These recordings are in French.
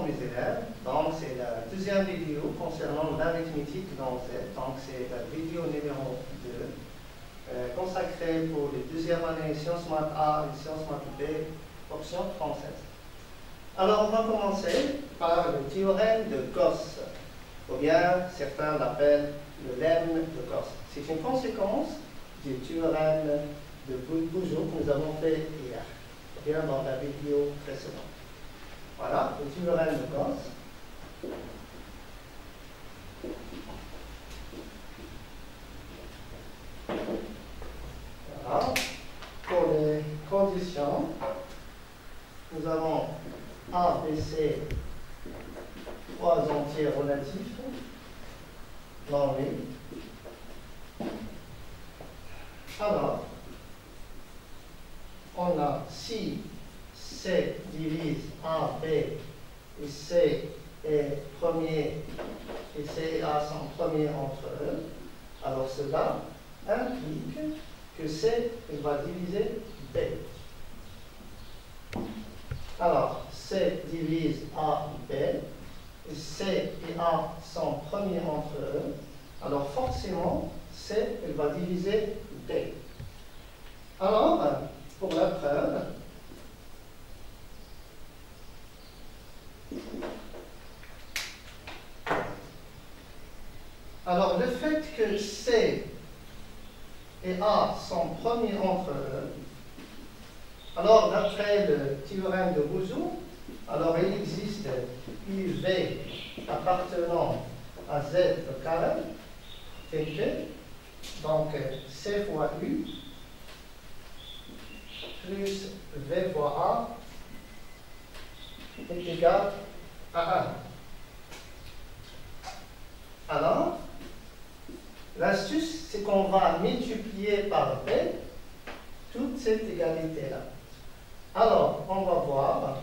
mes élèves. Donc, c'est la deuxième vidéo concernant l'arithmétique dans Z. Donc, c'est la vidéo numéro 2, consacrée pour les deuxième année Sciences Maths A et Sciences Maths B, option française. Alors, on va commencer par le théorème de Gauss, ou bien certains l'appellent le lemme de Gauss. C'est une conséquence du théorème de Bourgeot que nous avons fait hier, ou bien dans la vidéo précédente. Voilà, le théorème de Gauss. Voilà. Pour les conditions, nous avons A, B, C, trois entiers relatifs, normés. Alors, on a si C divise A, B, et C est premier, et C et A sont premiers entre eux, alors cela implique que C va diviser B. Alors, C divise A, B, et C et A sont premiers entre eux, alors forcément, C va diviser B. Alors, pour la preuve, alors le fait que C et A sont premiers entre eux, alors d'après le théorème de Bourgeot, alors il existe UV appartenant à Z carré, TP, donc C fois U, plus V fois A, est égal à 1. Alors, l'astuce, c'est qu'on va multiplier par B toute cette égalité-là. Alors, on va voir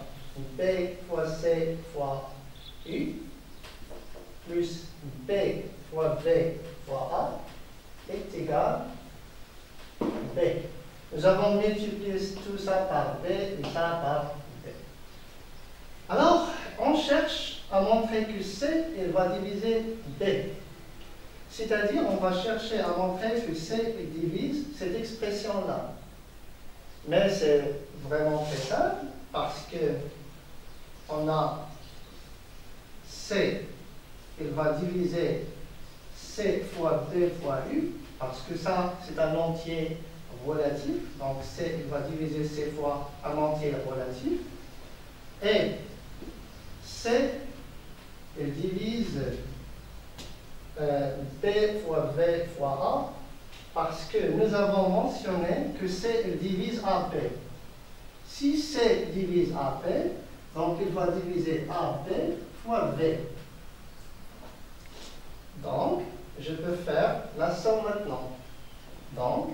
B fois C fois U, plus B fois V fois A, est égal à B. Nous avons multiplié tout ça par B et ça par B. Alors, on cherche à montrer que C, il va diviser B. C'est-à-dire, on va chercher à montrer que C divise cette expression-là. Mais c'est vraiment très simple parce que on a C, il va diviser C fois B fois U, parce que ça, c'est un entier relatif. Donc, C, il va diviser C fois un entier relatif. Et C, il divise B fois V fois A, parce que nous avons mentionné que C il divise AB. Si C divise AB, donc il va diviser AB fois V. Donc, je peux faire la somme maintenant. Donc,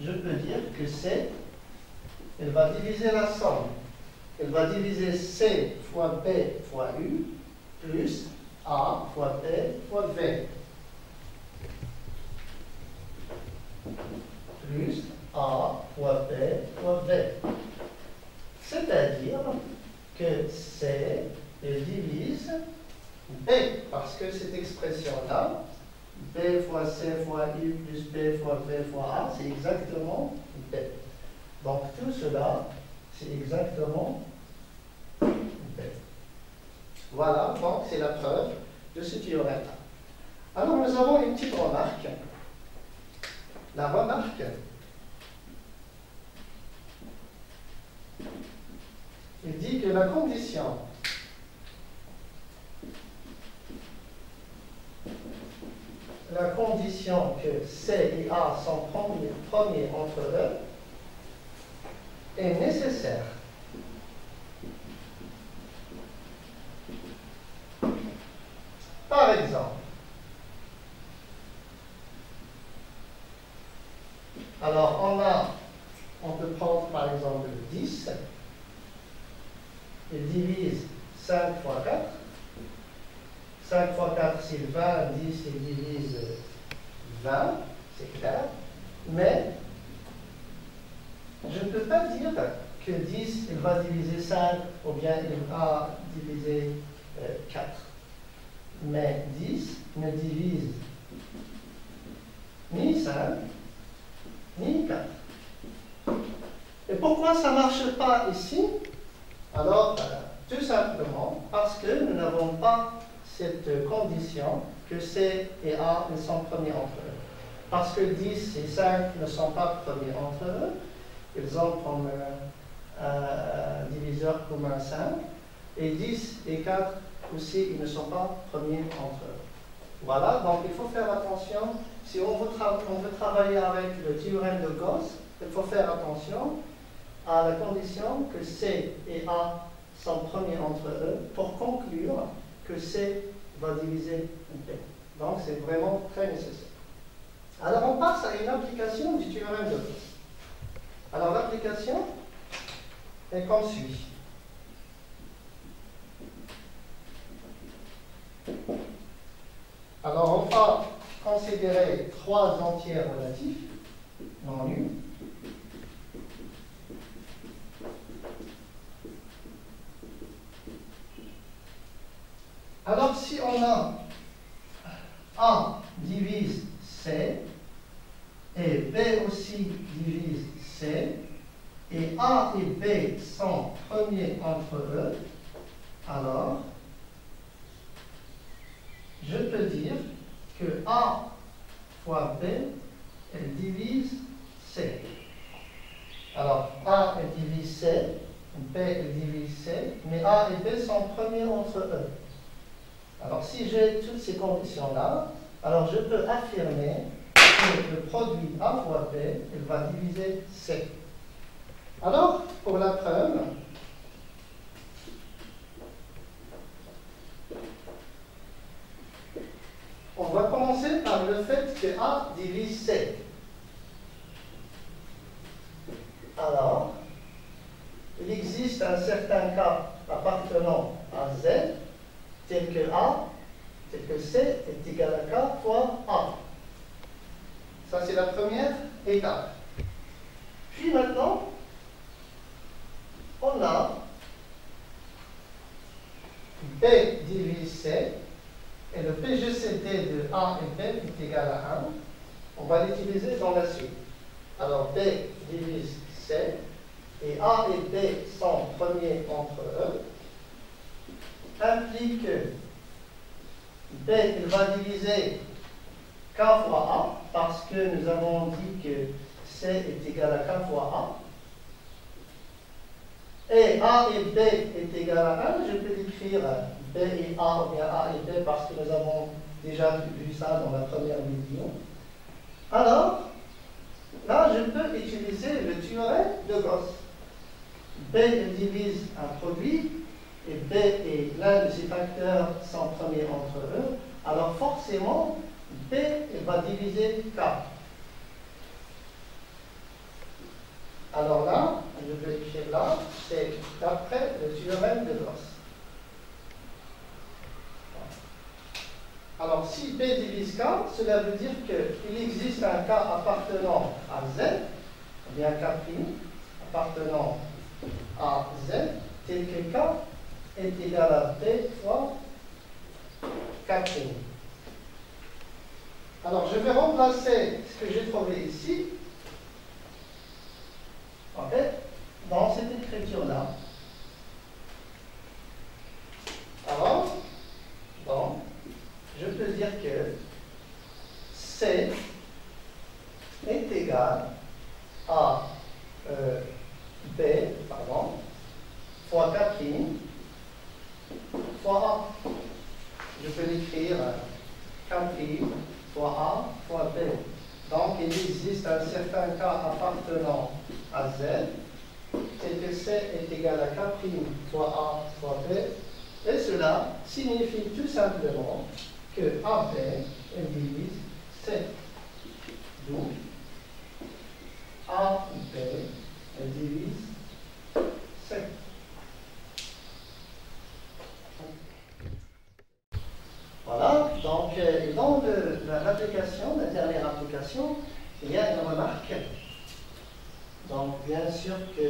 je peux dire que C, il va diviser la somme. Il va diviser C fois B fois U, plus A fois B fois V. Plus A fois B fois V. C'est-à-dire que C divise B, parce que cette expression-là, B fois C fois U plus B fois V fois A, c'est exactement B. Donc tout cela, c'est exactement B. Voilà, donc c'est la preuve de ce théorème-là. Alors nous avons une petite remarque. La remarque, il dit que la condition que C et A sont premiers entre eux est nécessaire. Par exemple, alors on peut prendre par exemple 10, il divise 5 fois 4. 5 fois 4 c'est 20, 10 il divise 20, c'est clair. Mais je ne peux pas dire que 10, il va diviser 5, ou bien il va diviser 4. Mais 10 ne divise ni 5, ni 4. Et pourquoi ça ne marche pas ici? Alors, tout simplement parce que nous n'avons pas cette condition que C et A ne sont premiers entre eux. Parce que 10 et 5 ne sont pas premiers entre eux, ils ont comme diviseur commun 5, et 10 et 4 aussi, ils ne sont pas premiers entre eux. Voilà, donc il faut faire attention, si on veut travailler avec le théorème de Gauss, il faut faire attention à la condition que C et A sont premiers entre eux pour conclure que C va diviser P. Donc c'est vraiment très nécessaire. Alors on passe à une application du théorème de Gauss. Alors l'application est comme suit. Alors on va considérer 3 entiers relatifs non nuls. Alors si on a A divise C, et B aussi divise C, et A et B sont premiers entre eux, alors je peux dire que A fois B, elle divise C. Alors A elle divise C, B elle divise C, mais A et B sont premiers entre eux. Alors si j'ai toutes ces conditions-là, alors je peux affirmer que le produit A fois B, il va diviser C. Alors, pour la preuve, on va commencer par le fait que A divise C. Alors, il existe un certain cas appartenant à Z, tel que C est égal à K fois A. Ça, c'est la première étape. Puis maintenant, on a B divise C, et le PGCD de A et B est égal à 1. On va l'utiliser dans la suite. Alors, B divise C, et A et B sont premiers entre eux, implique que B il va diviser K fois A, parce que nous avons dit que C est égal à K fois A. Et A et B est égal à 1, je peux écrire B et A ou bien A et B parce que nous avons déjà vu ça dans la première vidéo. Alors, là, je peux utiliser le théorème de Gauss. B divise un produit, et B et l'un de ces facteurs sont premiers entre eux, alors forcément, B va diviser K. Alors là, je peux écrire là, c'est d'après le théorème de Gauss. Alors si B divise K, cela veut dire qu'il existe un K appartenant à Z, ou bien K' appartenant à Z, tel que K est égal à B fois K'. Alors je vais remplacer ce que j'ai trouvé ici, en fait, dans cette écriture-là. Alors, donc, je peux dire que C est égal à B, fois K' fois A. Je peux l'écrire K' fois A fois B. Donc, il existe un certain cas appartenant à Z, tel que C est égal à K' fois A fois B, et cela signifie tout simplement que AB divise C. Donc, AB divise C. Voilà, donc dans l'application, la dernière application, il y a une remarque. Donc bien sûr que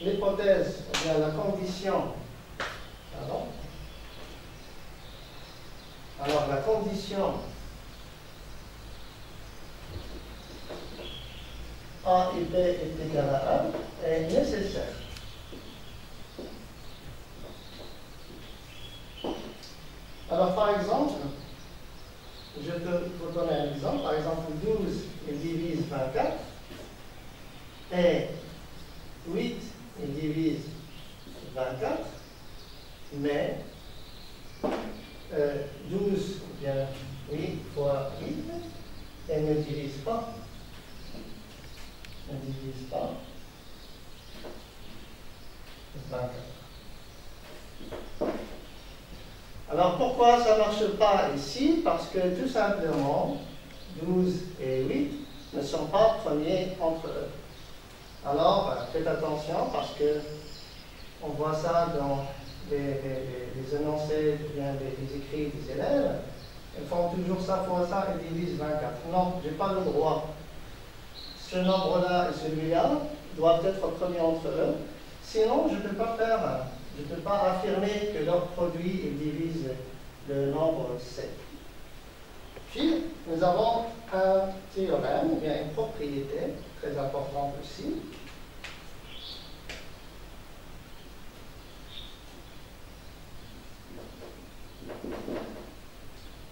l'hypothèse, ou bien la condition, pardon. Alors la condition A et B est égal à 1 est nécessaire. Alors par exemple, je peux vous donner un exemple. Par exemple, 12 il divise 24 et 8 il divise 24, mais 12, bien 8 fois 8, elle ne divise pas. Ne divise pas 24. Alors pourquoi ça ne marche pas ici? Parce que tout simplement, 12 et 8 ne sont pas premiers entre eux. Alors faites attention parce que on voit ça dans les énoncés, bien les écrits des élèves. Ils font toujours ça fois ça et divisent 24. Non, je n'ai pas le droit. Ce nombre-là et celui-là doivent être premiers entre eux. Sinon, je ne peux pas faire, je ne peux pas affirmer que leur produit divise le nombre C. Puis, nous avons un théorème, ou bien une propriété très importante aussi.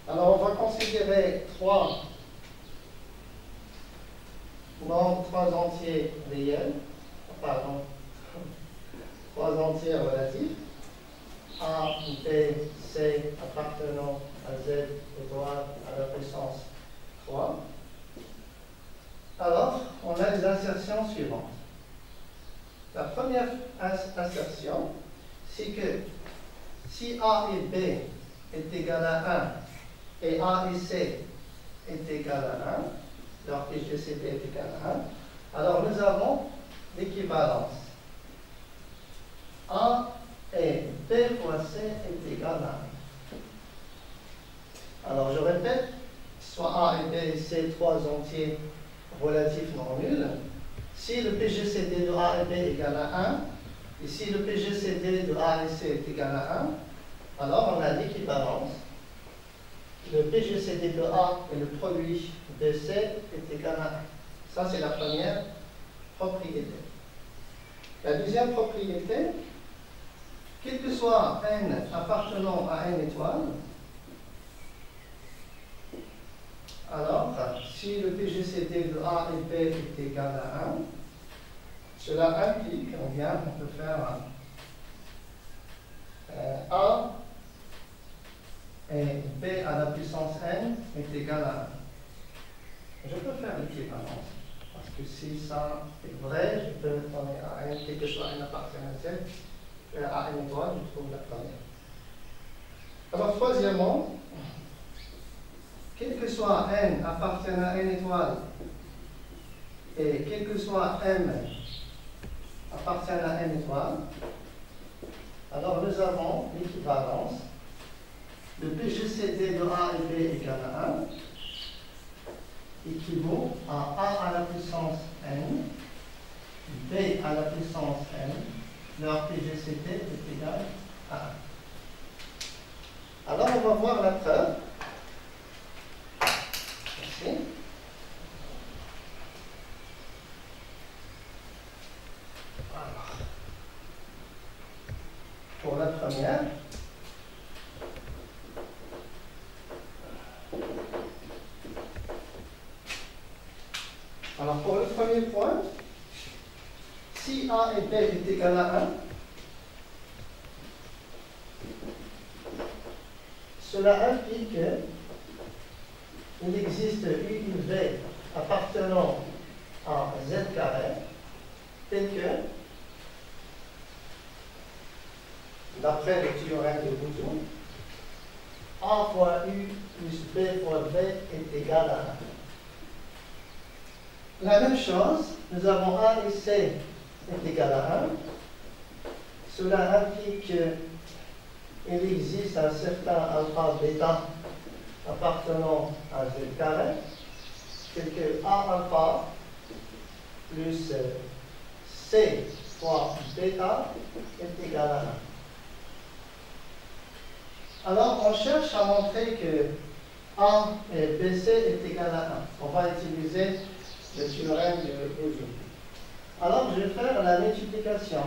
Alors, on va considérer trois entiers réels, pardon, trois entiers relatifs, A, B, C appartenant à Z étoile à la puissance 3. Alors, on a les insertions suivantes. La première insertion, c'est que si A et B est égal à 1 et A et C est égal à 1, leur PGCD est égal à 1, alors nous avons l'équivalence. A et B fois C est égal à 1. Alors je répète, soit A et B et C, trois entiers relatifs non nuls. Si le PGCD de A et B est égal à 1, et si le PGCD de A et C est égal à 1, alors on a l'équivalence. Le PGCD de A et le produit de C est égal à 1. Ça, c'est la première propriété. La deuxième propriété, quel que soit n appartenant à n étoile, alors, si le PGCD de A et B est égal à 1, cela implique, on peut faire A et B à la puissance n est égal à 1. Je peux faire l'équivalence, parce que si ça est vrai, je peux donner à n, quel que soit n appartient à Z, à n étoile, je trouve la première. Alors, troisièmement, quel que soit n appartient à n étoile, et quel que soit m appartient à n étoile, alors nous avons l'équivalence. Le PGCD de A et B égale à 1 équivaut à A à la puissance n, B à la puissance n, leur PGCD est égal à 1. Alors on va voir la preuve. Merci. Alors, pour la première, alors pour le premier point, si A et B est égal à 1, cela implique qu'il existe U et V appartenant à Z carré, tel que, d'après le théorème de Bouzou, A fois U plus B fois V est égal à 1. La même chose, nous avons A et C est égal à 1. Cela implique qu'il existe un certain alpha bêta appartenant à Z carré, tel que A alpha plus C fois bêta est égal à 1. Alors, on cherche à montrer que A et BC est égal à 1. On va utiliser le théorème de Boson. Alors, je vais faire la multiplication.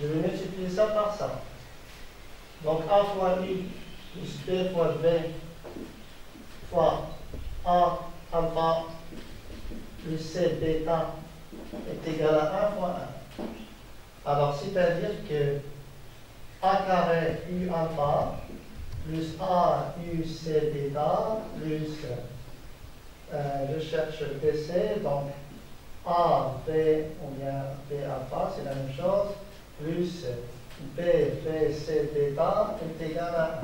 Je vais multiplier ça par ça. Donc, A fois U plus B fois B fois A alpha plus C bêta est égal à 1 fois 1. Alors, c'est-à-dire que A carré U alpha plus A U C bêta plus, je cherche BC, donc A B ou bien B alpha, c'est la même chose, plus B C bêta est égal à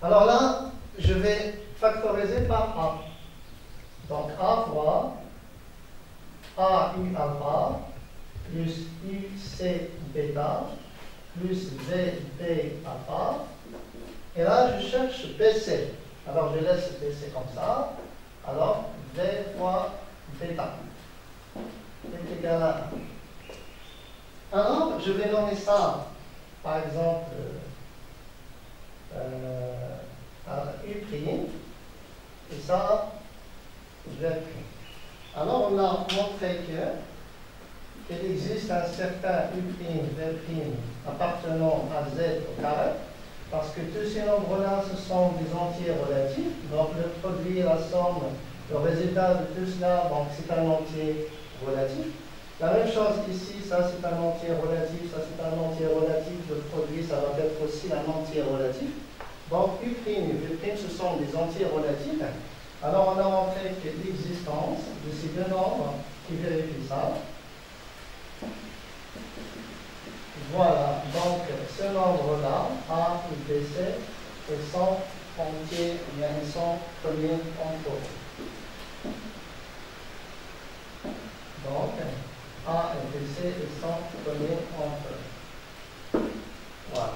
1. Alors là, je vais factoriser par A. Donc A fois A U alpha plus U C bêta plus V B alpha. Et là, je cherche BC. Alors je laisse BC comme ça. Alors V fois bêta est égal à 1. Alors je vais nommer ça, par exemple, U'. Et ça, V'. Alors on a montré qu'il existe un certain U', V' appartenant à Z au carré, parce que tous ces nombres-là, ce sont des entiers relatifs. Donc le produit, la somme, le résultat de tout cela, donc c'est un entier relatif. La même chose ici, ça c'est un entier relatif, ça c'est un entier relatif, le produit, ça va être aussi un entier relatif. Donc U', V', ce sont des entiers relatifs. Alors on a montré que l'existence de ces deux nombres qui vérifient ça. Voilà, donc ce nombre-là, A et BC, ils sont entiers, ou bien ils sont premiers entre eux. Donc, A et BC, ils sont premiers entre eux. Voilà.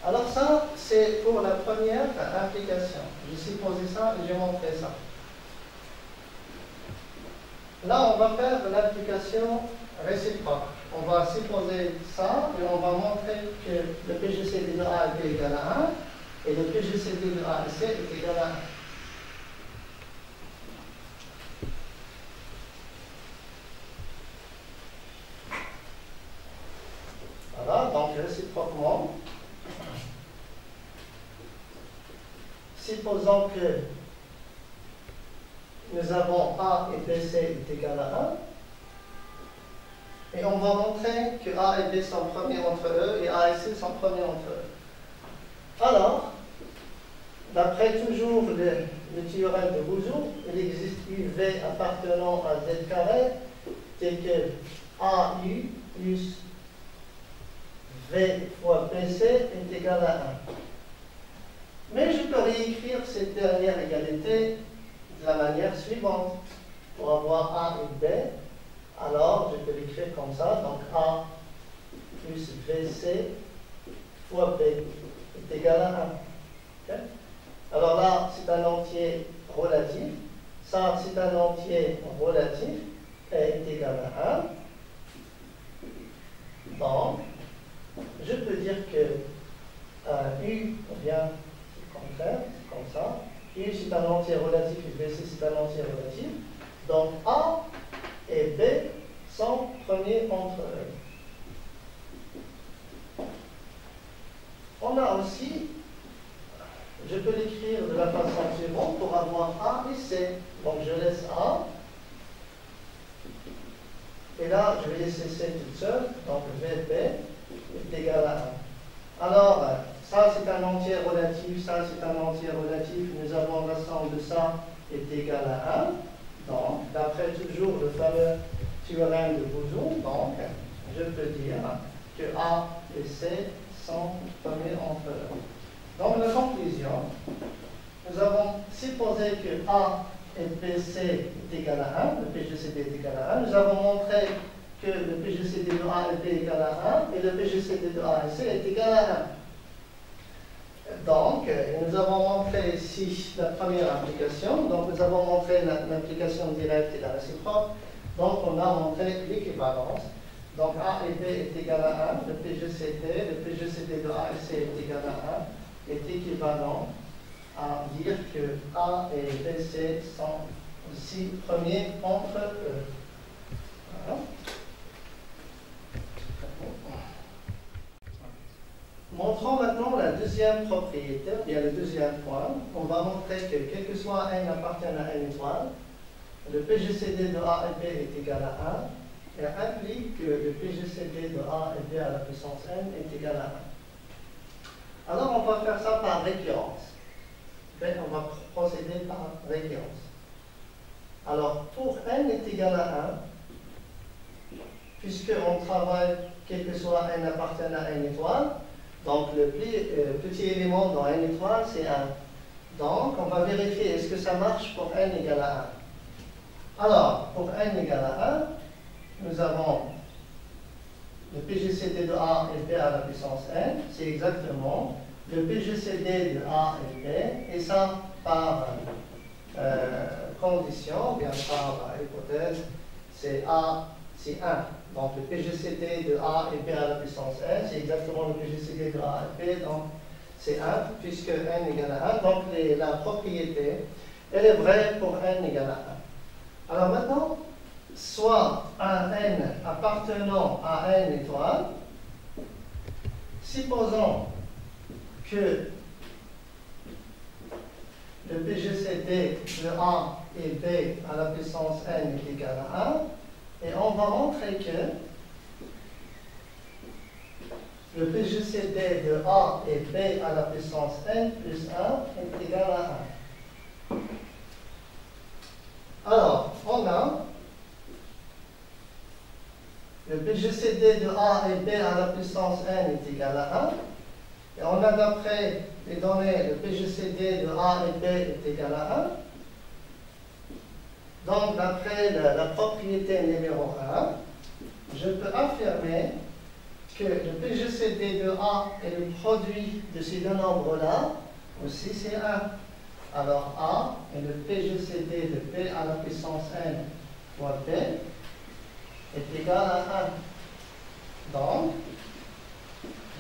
Alors ça, c'est pour la première application. J'ai supposé ça et j'ai montré ça. Là, on va faire l'application réciproque. On va supposer ça et on va montrer que le PGCD de A et B est égal à 1 et le PGCD de A et C est égal à 1. Voilà, donc réciproquement, supposons que nous avons A et BC est égal à 1. Et on va montrer que A et B sont premiers entre eux et A et C sont premiers entre eux. Alors, d'après toujours le théorème de Boson, il existe UV appartenant à Z carré, tel que AU plus V fois BC est égal à 1. Mais je peux réécrire cette dernière égalité de la manière suivante. Pour avoir A et B, alors je peux l'écrire comme ça. Donc A plus VC fois B est égal à 1. Okay? Alors là, c'est un entier relatif. Ça, c'est un entier relatif. Et est égal à 1. Donc, je peux dire que U, ou bien c'est le contraire, c'est comme ça. U, c'est un entier relatif et BC, c'est un entier relatif. Donc, A et B sont premiers entre eux. On a aussi, je peux l'écrire de la façon suivante pour avoir A et C. Donc, je laisse A. Et là, je vais laisser C toute seule. Donc, VB est égal à 1. Alors, ça, c'est un entier relatif. Ça, c'est un entier relatif. Nous avons la somme de ça est égale à 1. Donc, d'après toujours le fameux théorème de Boson, donc, je peux dire que A et C sont premiers entre eux. Donc, la conclusion, nous avons supposé que A et BC est égal à 1, le PGCD est égal à 1. Nous avons montré que le PGCD de A et B est égal à 1 et le PGCD de A et C est égal à 1. Donc, nous avons montré ici la première application. Donc, nous avons montré l'application directe et la réciproque. Donc, on a montré l'équivalence. Donc, A et B est égal à 1. Le PGCD de A et C est égal à 1, est équivalent à dire que A et B, C sont aussi premiers entre eux. Voilà. Montrons maintenant la deuxième propriété, bien le deuxième point. On va montrer que quel que soit n appartienne à n étoile, le PGCD de A et B est égal à 1 et implique que le PGCD de A et B à la puissance n est égal à 1. Alors on va faire ça par récurrence. On va procéder par récurrence. Alors pour n est égal à 1, puisqu'on travaille quel que soit n appartienne à n étoile, donc le petit élément dans n étoile c'est 1. Donc on va vérifier est-ce que ça marche pour n égale à 1. Alors pour n égale à 1, nous avons le PGCD de A et B à la puissance n, c'est exactement le PGCD de A et B, et ça par condition, bien par hypothèse, c'est A, c'est 1. Donc le PGCD de A et B à la puissance n, c'est exactement le PGCD de A et B, donc c'est 1, puisque n égale à 1. Donc la propriété, elle est vraie pour n égale à 1. Alors maintenant, soit un n appartenant à n étoile, supposons que le PGCD de A et B à la puissance n est égal à 1, et on va montrer que le PGCD de A et B à la puissance n plus 1 est égal à 1. Alors, on a le PGCD de A et B à la puissance n est égal à 1. Et on a d'après les données, le PGCD de A et B est égal à 1. Donc, d'après la propriété numéro 1, je peux affirmer que le PGCD de A et le produit de ces deux nombres-là, aussi c'est 1. Alors, A et le PGCD de B à la puissance n fois B est égal à 1. Donc,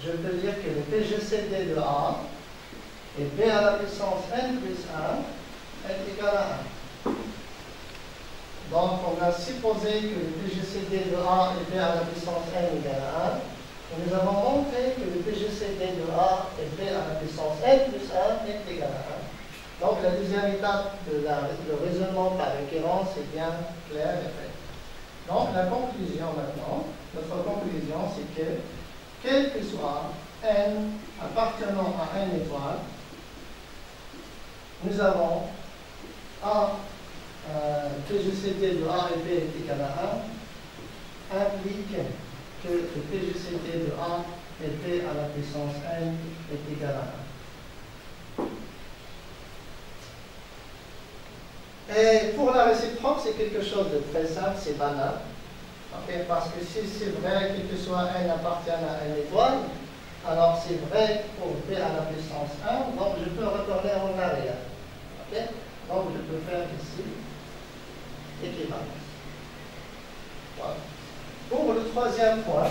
je peux dire que le PGCD de A et B à la puissance n plus 1 est égal à 1. Donc, on a supposé que le PGCD de A et B à la puissance n égale à 1. Et nous avons montré que le PGCD de A et B à la puissance n plus 1 est égal à 1. Donc, la deuxième étape de le raisonnement par récurrence est bien claire et faite. Donc, la conclusion maintenant, notre conclusion, c'est que quel que soit n appartenant à n étoile, nous avons A, PGCD de A et B est égal à 1, implique que le PGCD de A et B à la puissance n est égal à 1. Et pour la réciproque, c'est quelque chose de très simple, c'est banal. Okay, parce que si c'est vrai, quel que soit n appartient à n étoile, alors c'est vrai pour B à la puissance 1, donc je peux retourner en arrière. Okay? Donc je peux faire ici équivalence. Voilà. Pour le troisième point,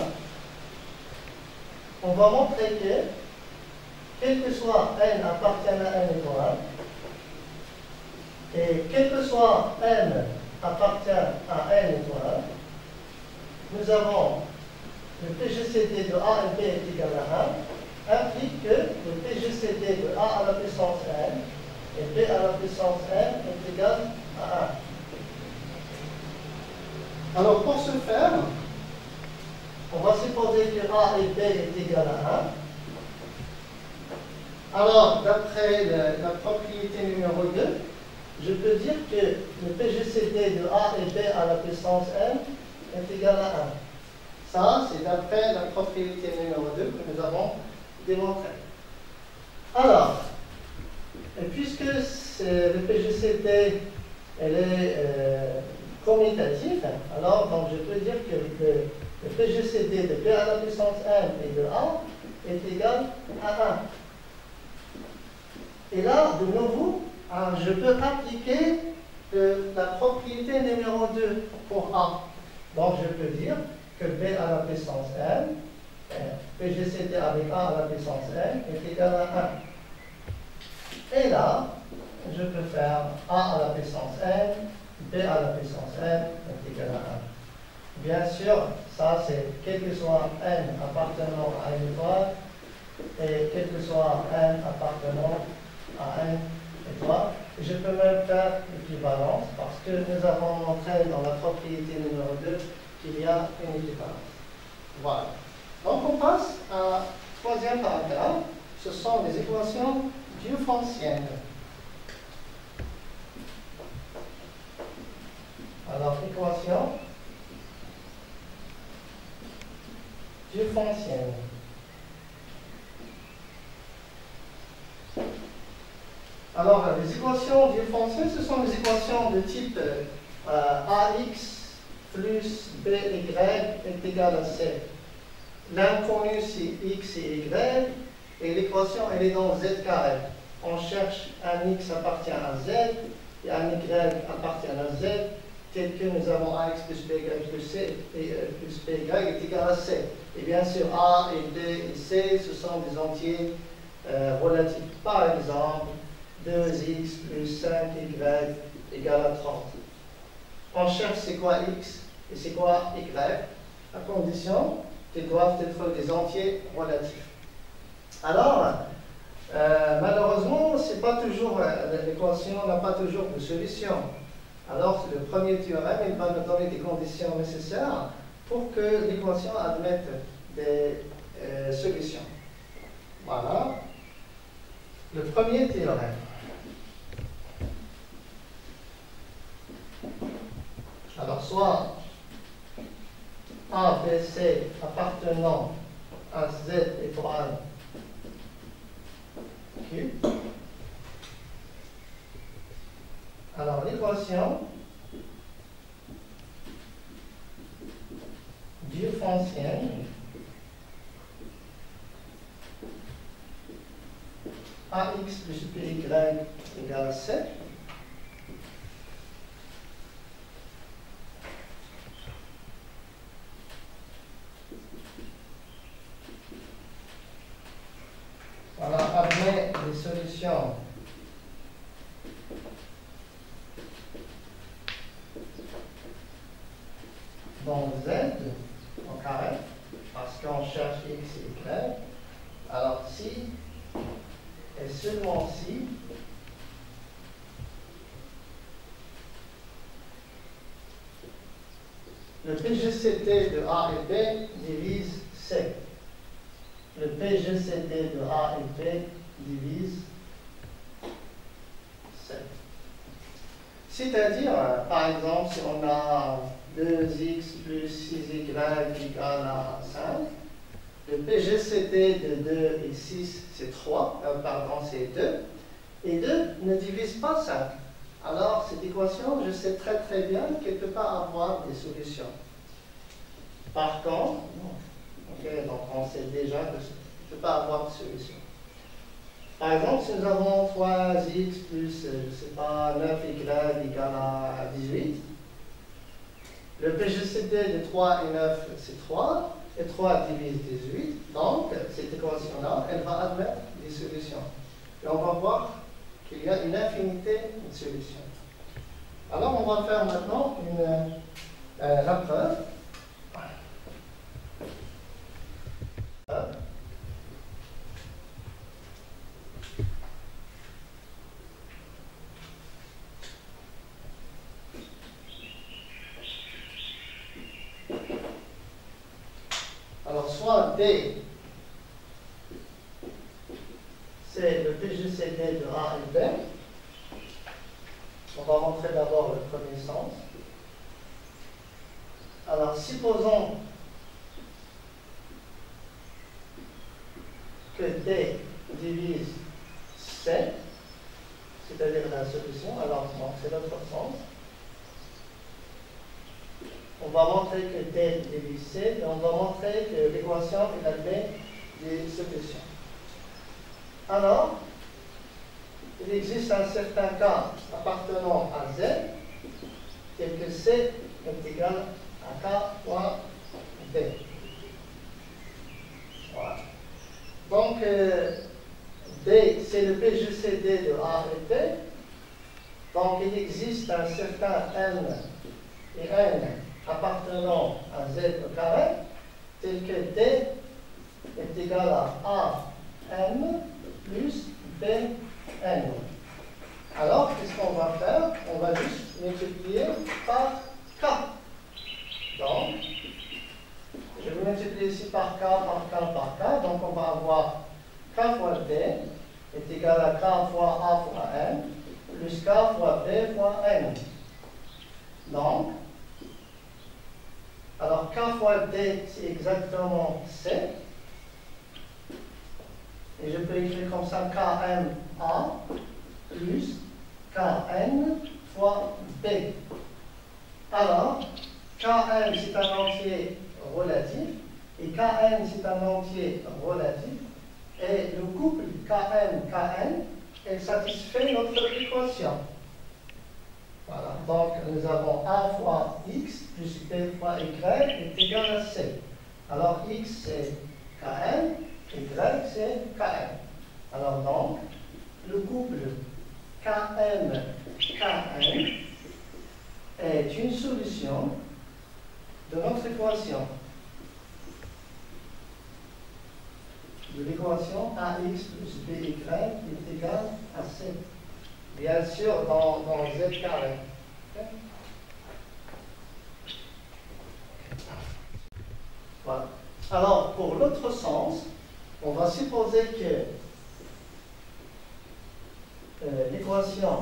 on va montrer que quel que soit n appartient à n étoile, et quel que soit n appartient à n étoile, nous avons le PGCD de A et B est égal à 1, implique que le PGCD de A à la puissance n et B à la puissance n est égal à 1. Alors pour ce faire, on va supposer que A et B est égal à 1. Alors d'après la propriété numéro 2, je peux dire que le PGCD de A et B à la puissance n est égal à 1. Ça, c'est d'après la propriété numéro 2 que nous avons démontrée. Alors, puisque le PGCD elle est commutatif, alors donc je peux dire que le PGCD de B à la puissance n et de A est égal à 1. Et là, de nouveau, je peux appliquer de la propriété numéro 2 pour A. Donc je peux dire que B à la puissance n, PGCD avec A à la puissance n est égal à 1. Et là, je peux faire A à la puissance n, B à la puissance n est égal à 1. Bien sûr, ça c'est quel que soit n appartenant à une étoile et quel que soit n appartenant à n étoile. Je peux même faire l'équivalence parce que nous avons montré dans la propriété numéro 2 qu'il y a une équivalence. Voilà. Donc on passe à troisième paragraphe. Ce sont les équations différéntielles. Alors, équation différéntielle. Alors, les équations différentielles, ce sont des équations de type AX plus BY est égal à C. L'inconnu, c'est X et Y, et l'équation, elle est dans Z carré. On cherche un X appartient à Z, et un Y appartient à Z, tel que nous avons AX plus BY plus C, et plus BY est égal à C. Et bien sûr, A et B et C, ce sont des entiers relatifs. Par exemple, 2x plus 5y égale à 30. On cherche c'est quoi x et c'est quoi y, à condition qu'ils doivent être des entiers relatifs. Alors, malheureusement, c'est pas toujours, l'équation n'a pas toujours de solution. Alors, le premier théorème, il va nous donner des conditions nécessaires pour que l'équation admette des solutions. Voilà. Le premier théorème. Alors, soit A, B, C appartenant à Z étoile Q. Alors, l'équation différentielle AX plus BY égale à 7. Voilà, admet les solutions dans Z au carré, parce qu'on cherche X et Y. Alors, si et seulement si le PGCD de A et B divise C. Le PGCD de A et B divise C. C'est-à-dire, par exemple, si on a 2x plus 6y égale à 5, le PGCD de 2 et 6, c'est 3, pardon, c'est 2, et 2 ne divise pas 5. Alors, cette équation, je sais très très bien qu'elle ne peut pas avoir des solutions. Par contre, donc on sait déjà que je ne peux pas avoir de solution. Par exemple, si nous avons 3x plus, je ne sais pas, 9y égale à 18, le PGCD de 3 et 9, c'est 3, et 3 divise 18, donc cette équation-là, elle va admettre des solutions. Et on va voir qu'il y a une infinité de solutions. Alors, on va faire maintenant la preuve. Alors, soit D, c'est le PGCD de A et B. On va montrer d'abord le premier sens. Alors, supposons que D divise C, c'est-à-dire la solution. Alors, c'est l'autre sens. On va montrer que D divise C, et on va montrer que l'équation admet des solutions. Alors, il existe un certain cas appartenant à Z tel que C est égal à K fois B. Voilà. Donc, B, c'est le PGCD de A et P. Donc, il existe un certain M et N appartenant à Z au carré, tel que D est égal à AM plus BN. Alors, qu'est-ce qu'on va faire? On va juste multiplier par K. Donc, je vais multiplier ici par K, par K, par K. Donc, on va avoir K fois D est égal à K fois A fois N, plus K fois B fois N. Donc, alors K fois D, c'est exactement C. Et je peux écrire comme ça KMA plus KN fois B. Alors, Kn c'est un entier relatif et Kn c'est un entier relatif. Et le couple Kn, elle satisfait notre équation. Voilà, donc nous avons A fois X plus B fois Y est égal à C. Alors X c'est Kn, Y c'est Kn. Alors donc, le couple Kn est une solution de notre équation. De l'équation AX plus BY est égal à C. Bien sûr, dans Z carré. Okay. Voilà. Alors, pour l'autre sens, on va supposer que l'équation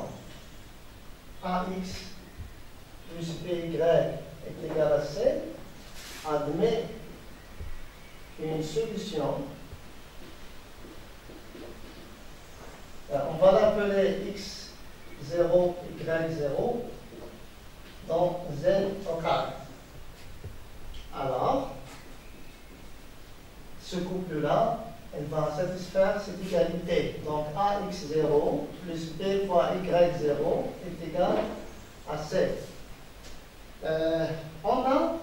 AX plus BY est égale à C admet une solution. On va l'appeler X0, Y0 dans Z au carré. Alors, ce couple-là, elle va satisfaire cette égalité. Donc, AX0 plus B fois Y0 est égal à C. On a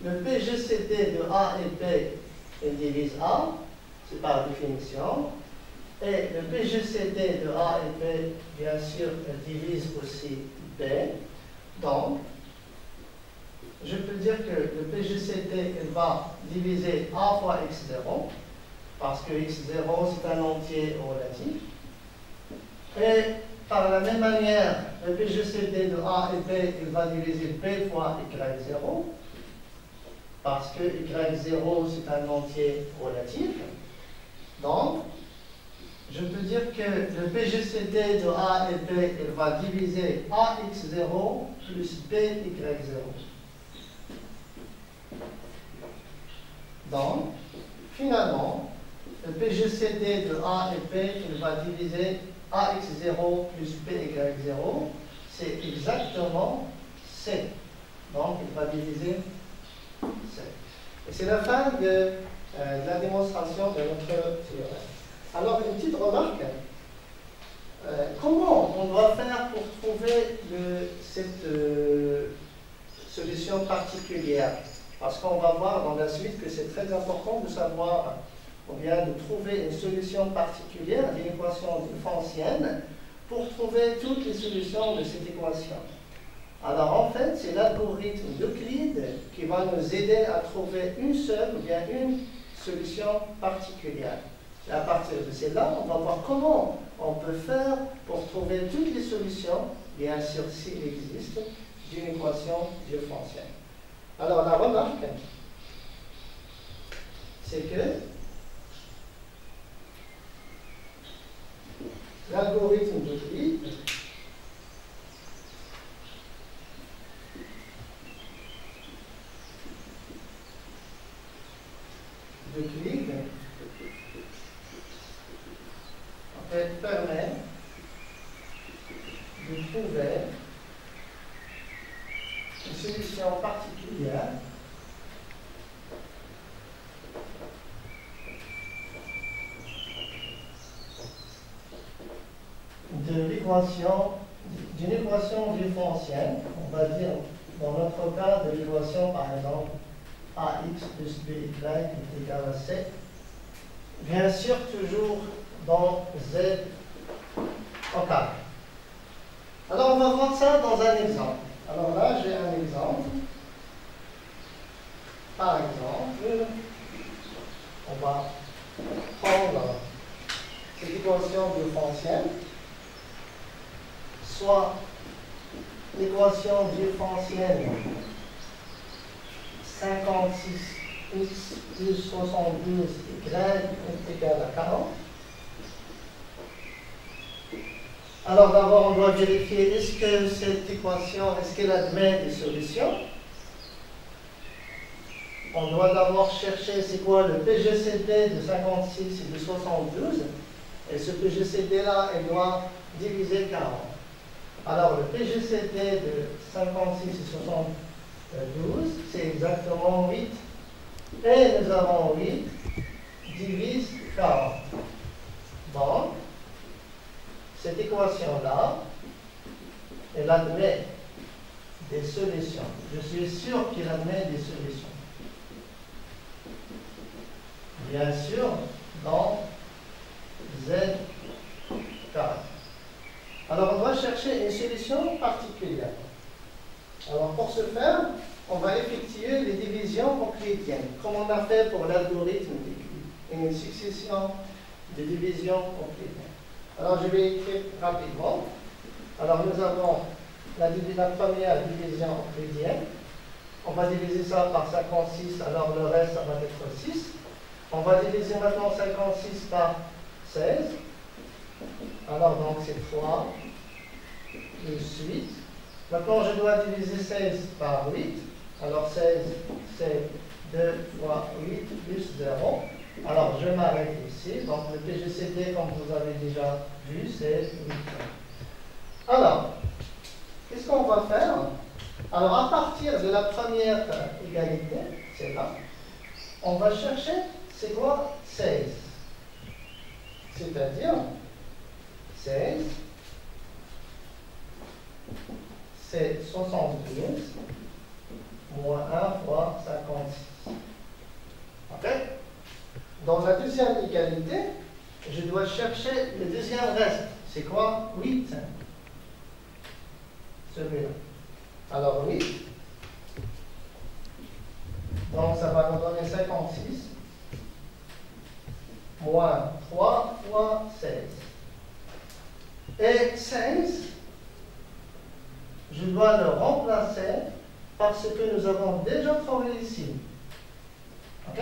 le PGCD de A et B, elle divise A, c'est par définition. Et le PGCD de A et B, bien sûr, divise aussi B. Donc, je peux dire que le PGCD va diviser A fois X0, parce que X0, c'est un entier relatif. Et par la même manière, le PGCD de A et B, il va diviser B fois Y0, parce que Y0, c'est un entier relatif. Donc, je peux dire que le PGCD de A et B, il va diviser AX0 plus BY0. Donc, finalement, le PGCD de A et B, il va diviser AX0 plus BY0. C'est exactement C. Donc, il va diviser C. Et c'est la fin de la démonstration de notre théorème. Alors, une petite remarque. Comment on doit faire pour trouver cette solution particulière? Parce qu'on va voir dans la suite que c'est très important de savoir, ou bien de trouver une solution particulière d'une équation différentielle pour trouver toutes les solutions de cette équation. Alors, en fait, c'est l'algorithme d'Euclide qui va nous aider à trouver une seule ou bien une solution particulière. Et à partir de celle-là, on va voir comment on peut faire pour trouver toutes les solutions, bien sûr s'il existe, d'une équation différentielle. Alors la remarque, c'est que l'algorithme d'Euclide en fait permet de trouver une solution particulière d'une équation différentielle. on va dire, dans notre cas de l'équation, par exemple, AX plus BY est égal à C. Bien sûr, toujours dans Z au carré. Alors, on va voir ça dans un exemple. Alors là, j'ai un exemple. Par exemple, on va prendre cette équation différentielle, soit l'équation différentielle 56x plus 72 y est égal à 40. Alors d'abord, on doit vérifier est-ce que cette équation, est-ce qu'elle admet des solutions. On doit d'abord chercher c'est quoi le PGCD de 56 et de 72. Et ce PGCD-là, elle doit diviser 40. Alors le PGCD de 56 et 72, c'est exactement 8. Et nous avons 8 divise 40. Donc, cette équation-là, elle admet des solutions. Je suis sûr qu'elle admet des solutions. Bien sûr, dans Z carré. Alors, on doit chercher une solution particulière. Alors, pour ce faire, on va effectuer les divisions euclidiennes, comme on a fait pour l'algorithme une succession de divisions euclidiennes. Alors, je vais écrire rapidement. Alors, nous avons la première division euclidienne. On va diviser ça par 56, alors le reste, ça va être 6. On va diviser maintenant 56 par 16. Alors, donc, c'est 3 plus 8. Maintenant, je dois diviser 16 par 8. Alors, 16, c'est 2 fois 8 plus 0. Alors, je m'arrête ici. Donc, le PGCD, comme vous avez déjà vu, c'est 8. Alors, qu'est-ce qu'on va faire? Alors, à partir de la première égalité, c'est là, on va chercher, c'est quoi 16? C'est-à-dire, 16, c'est 72 moins 1 fois 56. OK? Dans la deuxième égalité, je dois chercher le deuxième reste. C'est quoi? 8. Celui-là. Alors 8. Donc ça va nous donner 56. Moins 3 fois 16. Et 16, je dois le remplacer par ce que nous avons déjà trouvé ici. OK?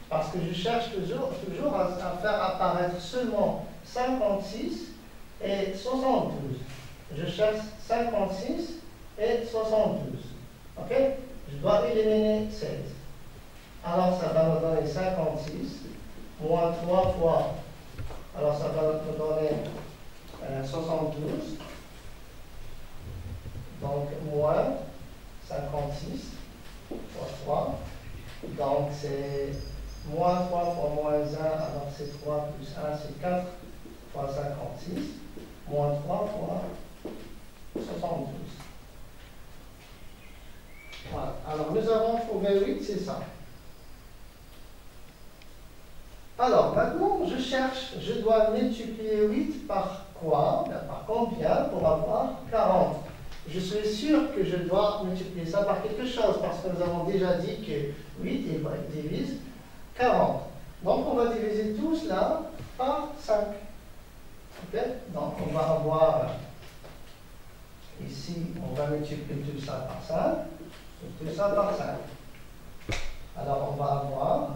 Parce que je cherche toujours à faire apparaître seulement 56 et 72. Je cherche 56 et 72. OK? Je dois éliminer 16. Alors, ça va me donner 56 moins 3 fois. Alors, ça va me donner 72. Donc, moins 56 fois 3. Donc, c'est moins 3 fois moins 1. Alors, c'est 3 plus 1, c'est 4 fois 56. Moins 3 fois 72. Voilà. Alors, nous avons trouvé 8, c'est ça. Alors, maintenant, je cherche, je dois multiplier 8 par quoi? Par combien pour avoir 40? Je suis sûr que je dois multiplier ça par quelque chose, parce que nous avons déjà dit que 8 divise 40. Donc, on va diviser tout cela par 5. OK? Donc, on va avoir, ici, on va multiplier tout ça par 5, et tout ça par 5. Alors, on va avoir...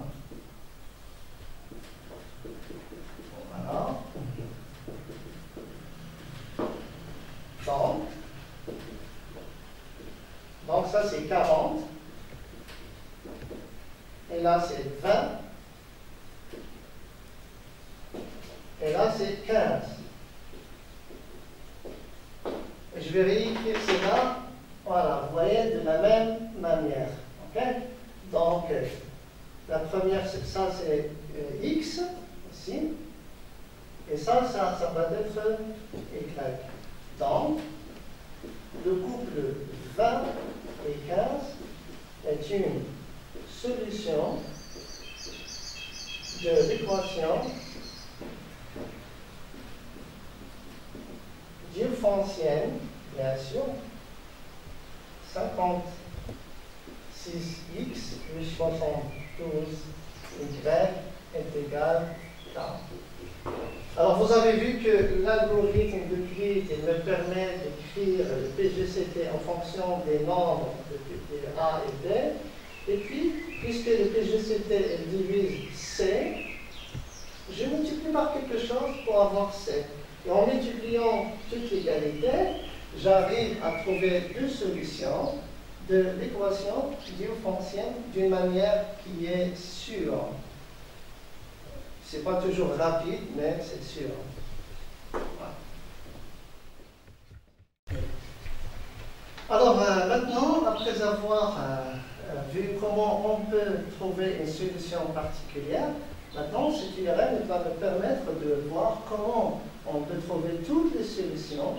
Voilà. Donc ça c'est 40. Et là c'est 20. Et là c'est 15. Et je vais réécrire cela, voilà, vous voyez, de la même manière. OK? Donc, la première, ça c'est X, ici. Et ça va être Y. Donc, le couple 20 et 15 est une solution de l'équation différéntielle, bien sûr, 56x plus 72y est égal à 40. Alors, vous avez vu que l'algorithme de Clit me permet d'écrire le PGCT en fonction des nombres de A et B. Et puis, puisque le PGCT divise C, je multiplie par quelque chose pour avoir C. Et en multipliant toute l'égalité, j'arrive à trouver deux solutions de l'équation différéntielle d'une manière qui est sûre. Ce n'est pas toujours rapide, mais c'est sûr. Voilà. Alors maintenant, après avoir vu comment on peut trouver une solution particulière, maintenant ce théorème va me permettre de voir comment on peut trouver toutes les solutions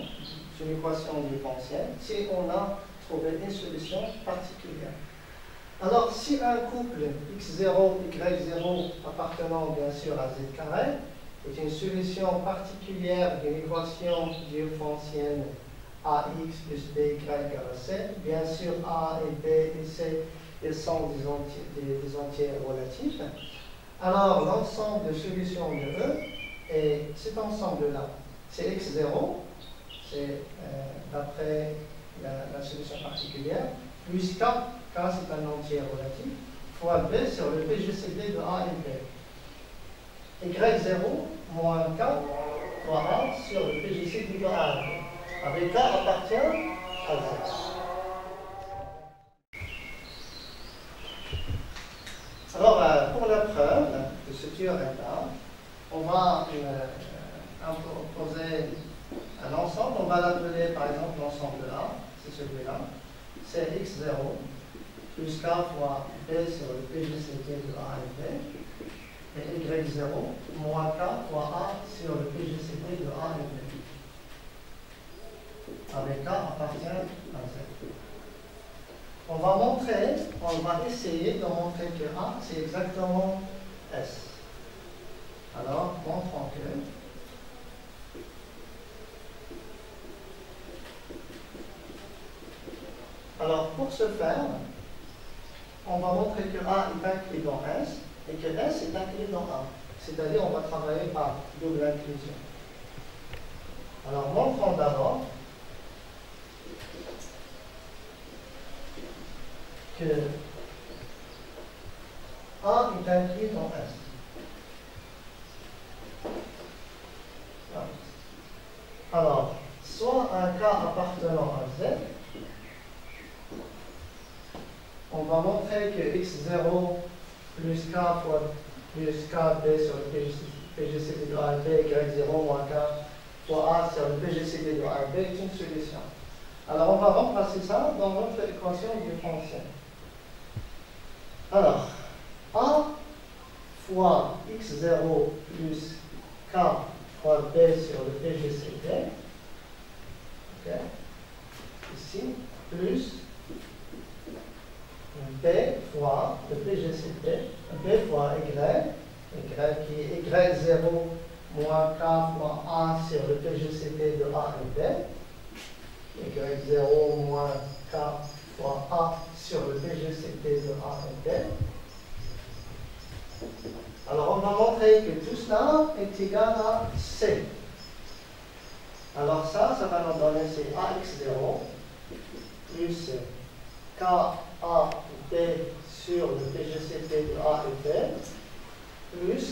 d'une équation différentielle si on a trouvé une solution particulière. Alors, si un couple x0, y0 appartenant bien sûr à z carré est une solution particulière d'une équation différentielle ax plus by égale à c, bien sûr a et b et c ils sont des entiers relatifs, alors l'ensemble de solutions de E est cet ensemble-là. C'est x0, c'est d'après la solution particulière, plus k, K c'est un entier relatif, fois B sur le PGCD de A et B. Y0 moins K fois A sur le PGCD de A et B. Avec K appartient à Z. Alors, pour la preuve de ce théorème-là, on va poser un ensemble, on va l'appeler par exemple l'ensemble A, c'est celui-là, c'est x0 plus k fois b sur le PGCT de A et B, et y0 moins k fois A sur le PGCT de A et B. Avec k appartient à Z. On va essayer de montrer que A, c'est exactement S. Alors, montrons que alors, pour ce faire, on va montrer que A est inclus dans S et que S est inclus dans A. C'est-à-dire, on va travailler par double inclusion. Alors, montrons d'abord que A est inclus dans S. Alors, soit un K appartenant à Z, on va montrer que x0 plus k fois plus kb sur le PGCD de A et B égale 0 moins k fois A sur le PGCD de A et B est une solution. Alors on va remplacer ça dans notre équation différentielle. Alors, A fois x0 plus k fois b sur le PGCD, okay, ici, plus B fois le PGCT, B fois Y qui est Y0 moins K fois A sur le PGCT de A et B, Y0 moins K fois A sur le PGCT de A et B. Alors on va montrer que tout cela est égal à C. Alors ça va nous donner c'est AX0 plus KA B sur le PGCT de A et B, plus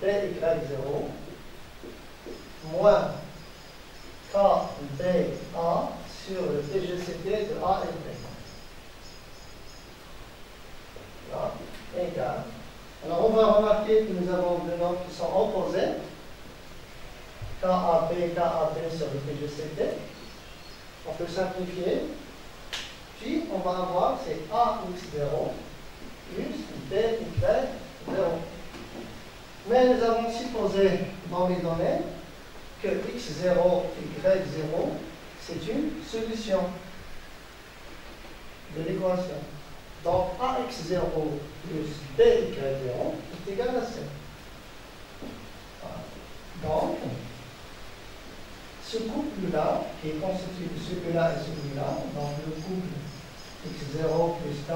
BY0, moins KBA sur le PGCT de A et B. Là, égal. Alors on va remarquer que nous avons deux nombres qui sont opposés, KAB sur le PGCT. On peut simplifier. Puis, on va avoir, c'est AX0 plus BY0. Mais nous avons supposé dans les données que X0 et Y0, c'est une solution. de l'équation. Donc AX0 plus BY0 est égal à C. Donc, ce couple-là, qui est constitué de celui-là et celui-là, donc le couple x0 plus k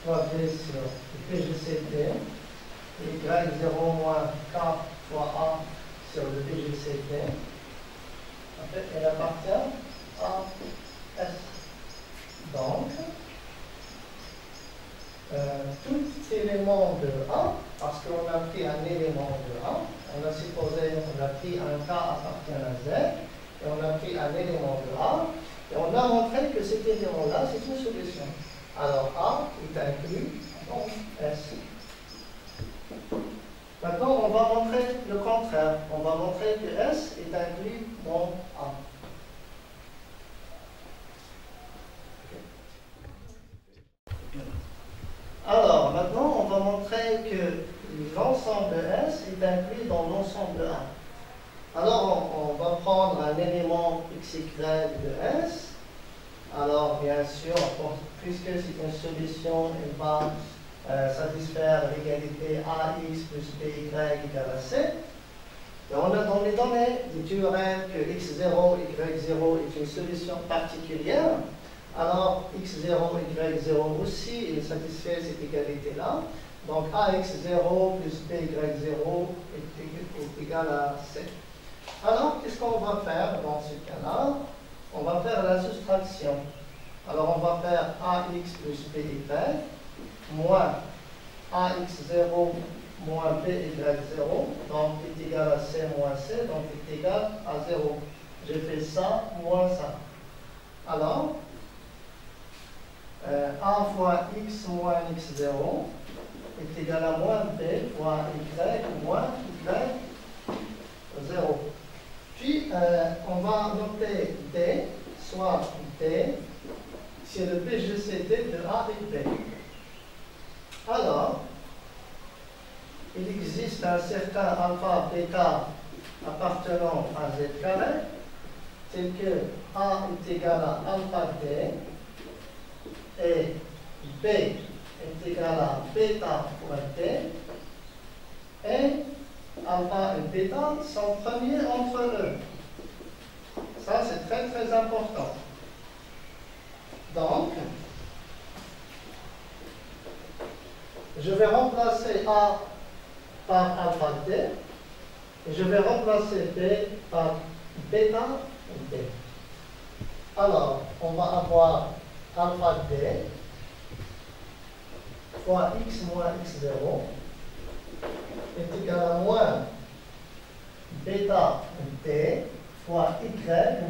fois b sur le PGCT, et y0 moins k fois a sur le PGCT, en fait, elle appartient à S. Donc, tout élément de A, parce qu'on a pris un élément de A, on a supposé, on a pris un K appartient à Z, et on a pris un élément de A, et on a montré que cet élément-là, c'est une solution. Alors A est inclus dans S. Maintenant, on va montrer le contraire. On va montrer que S est inclus dans A. Alors, maintenant, on va montrer que l'ensemble S est inclus dans l'ensemble A. Alors, on va prendre un élément XY de S. Alors, bien sûr, puisque c'est une solution, elle va satisfaire l'égalité AX plus BY égale à C. Et on a dans les données du théorème que X0, Y0 est une solution particulière. Alors, x0, y0 aussi, il satisfait cette égalité-là. Donc, ax0 plus by0 est égal à c. Alors, qu'est-ce qu'on va faire dans ce cas-là? On va faire la soustraction. Alors, on va faire ax plus by moins ax0 moins by0, donc est égal à c moins c, donc est égal à 0. Je fais ça moins ça. Alors, a fois x moins x0 est égal à moins b fois y moins y0. Puis, on va noter d, soit d, c'est le PGCT de a et b. Alors, il existe un certain alpha bêta appartenant à z carré, tel que a est égal à alpha d, et B est égal à bêta fois T, et alpha et bêta sont premiers entre eux. Ça, c'est très très important. Donc, je vais remplacer A par alpha T, et je vais remplacer B par bêta T. Alors, on va avoir alpha d fois x moins x0 est égal à moins bêta d fois y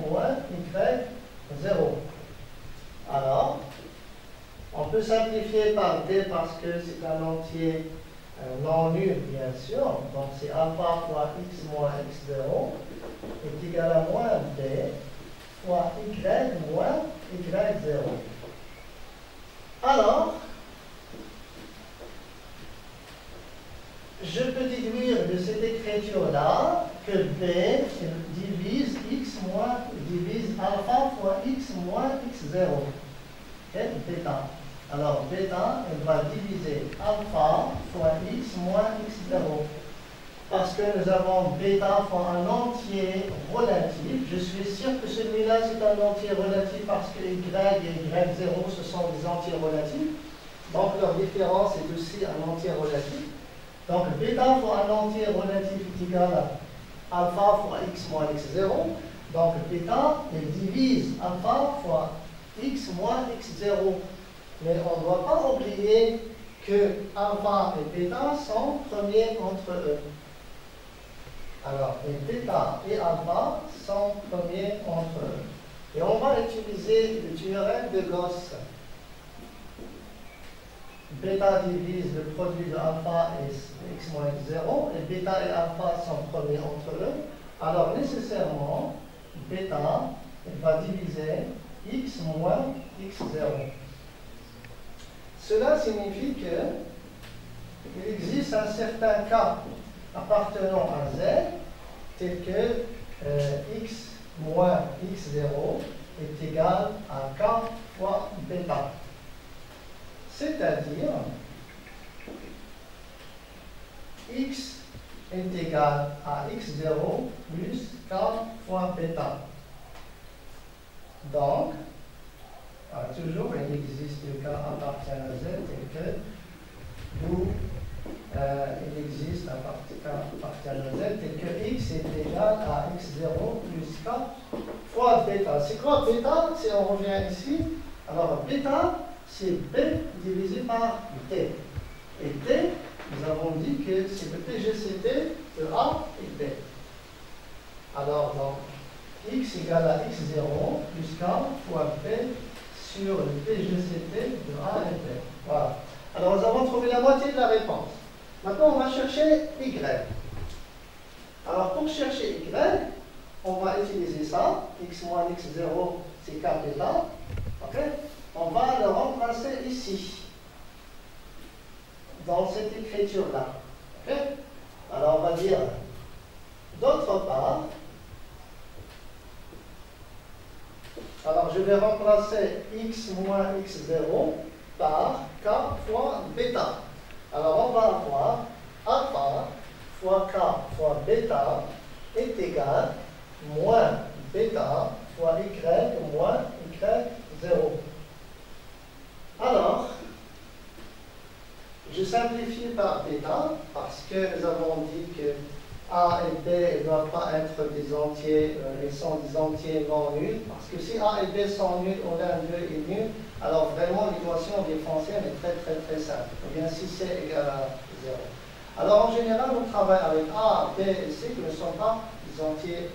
moins y0. Alors, on peut simplifier par d parce que c'est un entier non nul, bien sûr. Donc, c'est alpha fois x moins x0 est égal à moins b fois y moins y0. Alors, je peux déduire de cette écriture-là que B divise x moins, divise alpha fois x moins x0. Okay? Bêta. Alors, bêta, elle va diviser alpha fois x moins x0. Parce que nous avons bêta fois un entier relatif. Je suis sûr que celui-là, c'est un entier relatif parce que y et y0, ce sont des entiers relatifs. Donc, leur différence est aussi un entier relatif. Donc, bêta fois un entier relatif est égal à alpha fois x moins x0. Donc, bêta, elle divise alpha fois x moins x0. Mais on ne doit pas oublier que alpha et bêta sont premiers entre eux. Alors, les bêta et alpha sont premiers entre eux. Et on va utiliser le théorème de Gauss. Bêta divise le produit de alpha et x moins x0, et bêta et alpha sont premiers entre eux. Alors, nécessairement, bêta va diviser x moins x0. Cela signifie qu'il existe un certain cas appartenant à z, tel que x moins x0 est égal à k fois bêta. c'est-à-dire x est égal à x0 plus k fois bêta. Donc, toujours, il existe le cas appartient à z et que d'où il existe appartient à z et que x est égal à x0 plus k fois bêta. C'est quoi bêta? Si on revient ici, alors bêta, c'est b divisé par t. Et t, nous avons dit que c'est le PGCT de A et B. Alors, donc, x égale à x0 plus k fois b sur le PGCT de A et B. Voilà. Alors, nous avons trouvé la moitié de la réponse. Maintenant, on va chercher y. Alors, pour chercher y, on va utiliser ça. X moins x0, c'est k bêta. OK? On va le remplacer ici, dans cette écriture-là. OK? Alors, on va dire, d'autre part, alors je vais remplacer x moins x0 par k fois bêta. Alors, on va avoir alpha fois k fois bêta est égal moins bêta fois y moins y0. Alors, je simplifie par bêta parce que nous avons dit que A et B ne doivent pas être des entiers, ils sont des entiers non nuls, parce que si A et B sont nuls ou l'un d'eux est nul, alors vraiment l'équation différentielle est très simple. Ou bien si C égale à 0. Alors en général, on travaille avec A, B et C qui ne sont pas des entiers,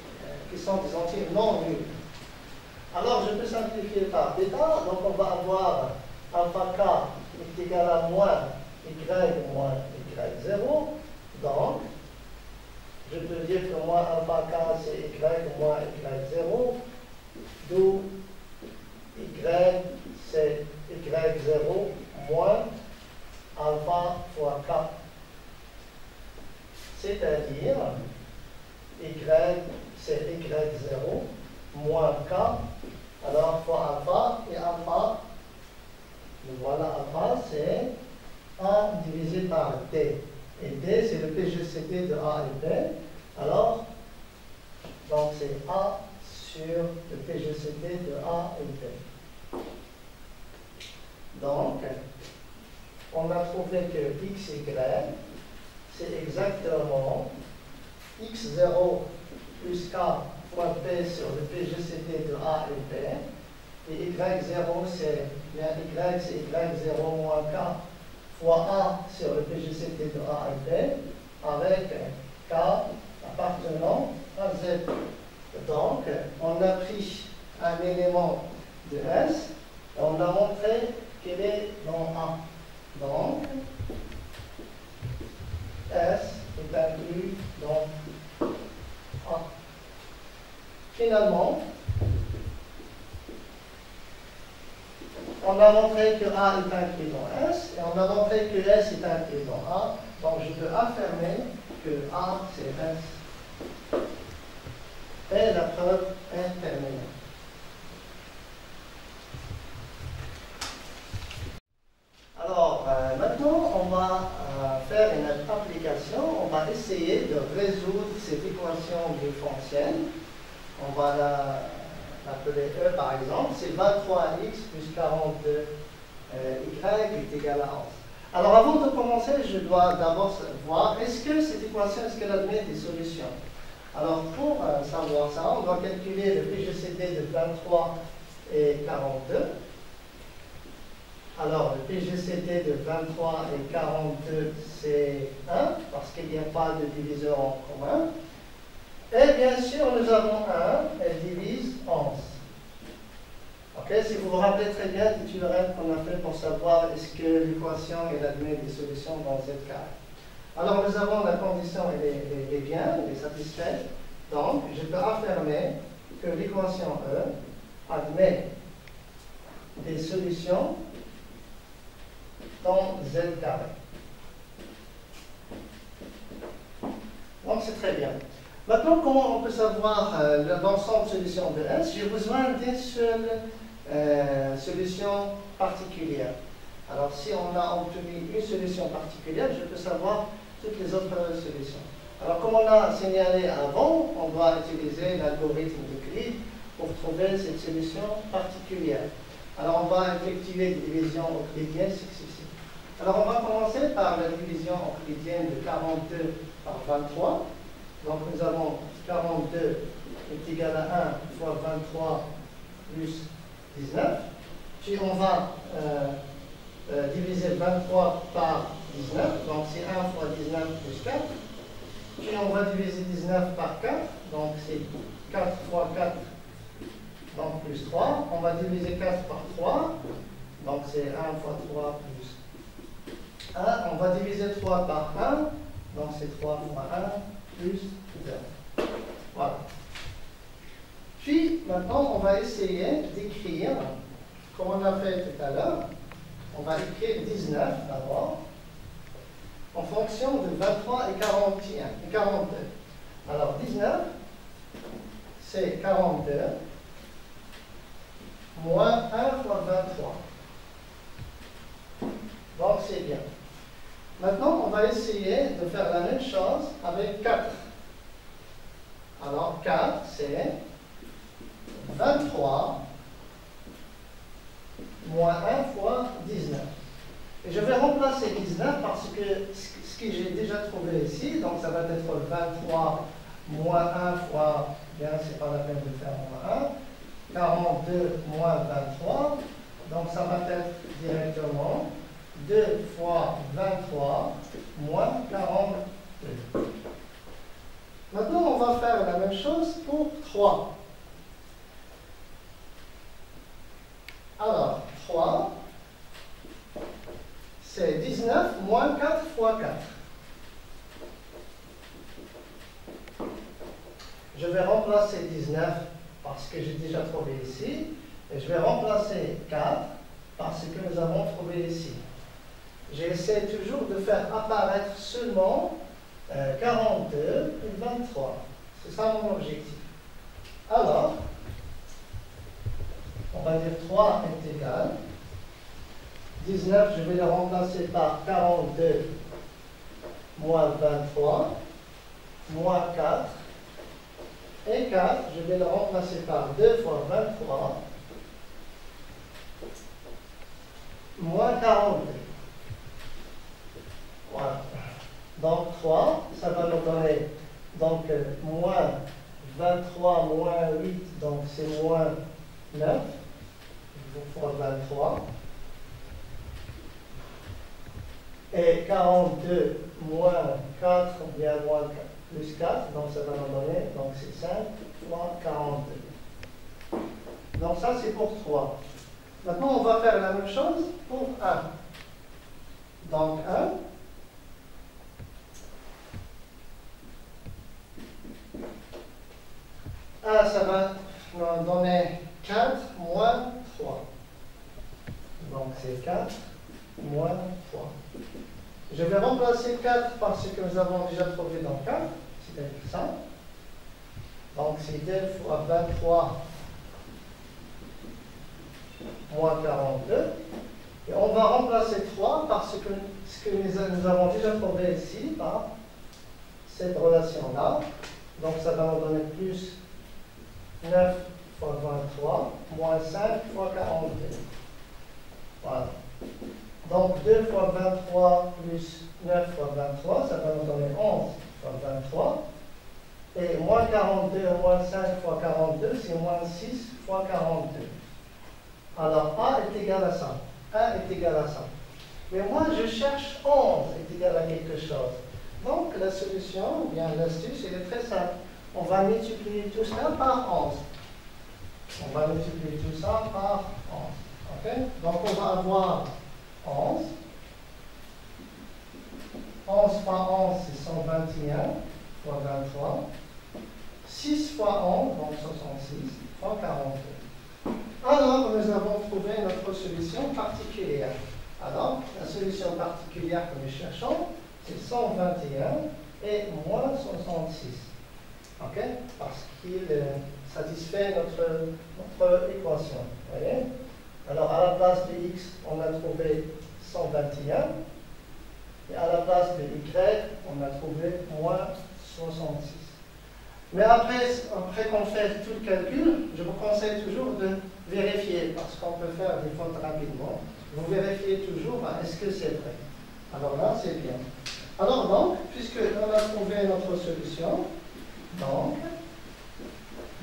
qui sont des entiers non nuls. Alors je peux simplifier par bêta, donc on va avoir alpha k est égal à moins y moins y0, donc je peux dire que moins alpha k c'est y moins y0, d'où y c'est y0 moins alpha fois k. C'est-à-dire y c'est y0 moins k, alors fois alpha, et alpha, voilà alpha c'est A divisé par D. Et D, c'est le PGCT de A et B. Alors, donc c'est A sur le PGCT de A et B. Donc, on a trouvé que x, y, c'est exactement x0 plus k fois b sur le PGCT de A et B. Et y0, c'est y0 moins k fois A sur le PGCT de A et B, avec K appartenant à Z. Donc, on a pris un élément de S, et on a montré qu'il est dans A. Donc, S est inclus dans A. Finalement, on a montré que A est inclus dans S, et on a montré que S est inclus dans A, donc je peux affirmer que A c'est S. Et la preuve est terminée. Alors, maintenant, on va faire une application, on va essayer de résoudre cette équation différentielle. On va l'appeler E par exemple, c'est 23x plus 42y est égal à 11. Alors avant de commencer, je dois d'abord voir, est-ce que cette équation, est-ce qu'elle admet des solutions? Alors pour savoir ça, on va calculer le PGCT de 23 et 42. Alors le PGCT de 23 et 42, c'est 1, parce qu'il n'y a pas de diviseur en commun. Et bien sûr, nous avons 1, elle divise 11. Ok, si vous vous rappelez très bien du théorème qu'on a fait pour savoir est-ce que l'équation admet des solutions dans Z carré. Alors nous avons la condition, elle est bien, elle est satisfaite. Donc, je peux affirmer que l'équation E admet des solutions dans Z carré. Donc c'est très bien. Maintenant, comment on peut savoir l'ensemble de solutions de S? J'ai besoin d'une seule solution particulière. Alors, si on a obtenu une solution particulière, je peux savoir toutes les autres solutions. Alors, comme on a signalé avant, on doit utiliser l'algorithme d'Euclide pour trouver cette solution particulière. Alors, on va effectuer des divisions euclidiennes successives. Alors, on va commencer par la division euclidienne de 42 par 23. Donc, nous avons 42 est égal à 1 fois 23 plus 19. Puis, on va diviser 23 par 19. Donc, c'est 1 fois 19 plus 4. Puis, on va diviser 19 par 4. Donc, c'est 4 fois 4. Donc, plus 3. On va diviser 4 par 3. Donc, c'est 1 fois 3 plus 1. On va diviser 3 par 1. Donc, c'est 3 fois 1 plus 2. Voilà. Puis, maintenant, on va essayer d'écrire, comme on a fait tout à l'heure, on va écrire 19 d'abord, en fonction de 23 et 42. Alors, 19, c'est 42, moins 1 fois 23. Donc, c'est bien. Maintenant, on va essayer de faire la même chose avec 4. Alors, 4, c'est 23 moins 1 fois 19. Et je vais remplacer 19 parce que ce que j'ai déjà trouvé ici, donc ça va être 23 moins 1 fois, bien, c'est pas la peine de faire moins 1, 42 moins 23, donc ça va être directement 2 fois 23 moins 42. Maintenant, on va faire la même chose pour 3. Alors, 3, c'est 19 moins 4 fois 4. Je vais remplacer 19 parce que j'ai déjà trouvé ici. Et je vais remplacer 4 parce que nous avons trouvé ici. J'essaie toujours de faire apparaître seulement 42 et 23. C'est ça mon objectif. Alors, on va dire 3 est égal. 19, je vais le remplacer par 42 moins 23, moins 4. Et 4, je vais le remplacer par 2 fois 23, moins 42. Voilà. Donc 3, ça va nous donner donc, moins 23 moins 8, donc c'est moins 9 fois 23. Et 42 moins 4, ou bien moins 4, plus 4, donc ça va nous donner, donc c'est 5 fois 42. Donc ça c'est pour 3. Maintenant on va faire la même chose pour 1. Donc 1. Ça va nous donner 4 moins 3. Donc c'est 4 moins 3. Je vais remplacer 4 par ce que nous avons déjà trouvé dans 4, c'est-à-dire ça. Donc c'est 2 fois 23 moins 42. Et on va remplacer 3 par ce que nous avons déjà trouvé ici, par cette relation-là. Donc ça va nous donner plus 9 fois 23, moins 5 fois 42. Voilà. Donc 2 fois 23 plus 9 fois 23, ça va nous donner 11 fois 23. Et moins 42 moins 5 fois 42, c'est moins 6 fois 42. Alors A est égal à ça. A est égal à ça. Mais moi, je cherche 11 est égal à quelque chose. Donc la solution, ou bien l'astuce, elle est très simple. On va multiplier tout ça par 11. On va multiplier tout ça par 11. Okay? Donc on va avoir 11. 11 fois 11, c'est 121 fois 23. 6 fois 11, donc 66, fois 42. Alors, nous avons trouvé notre solution particulière. Alors, la solution particulière que nous cherchons, c'est 121 et moins 66. OK? Parce qu'il satisfait notre équation. Vous voyez? Alors, à la place de x, on a trouvé 121. Et à la place de y, on a trouvé moins 66. Mais après qu'on fait tout le calcul, je vous conseille toujours de vérifier, parce qu'on peut faire des fautes rapidement. Vous vérifiez toujours, est-ce que c'est vrai? Alors là, c'est bien. Alors donc, puisque on a trouvé notre solution, donc,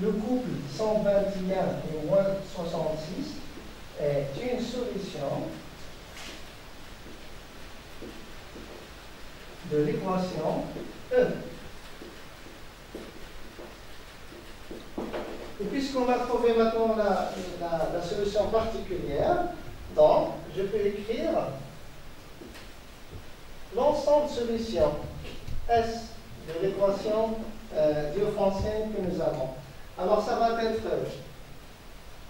le couple 121 et moins 66 est une solution de l'équation E. Et puisqu'on a trouvé maintenant la solution particulière, donc je peux écrire l'ensemble de solutions S de l'équation diophantienne que nous avons. Alors ça va être,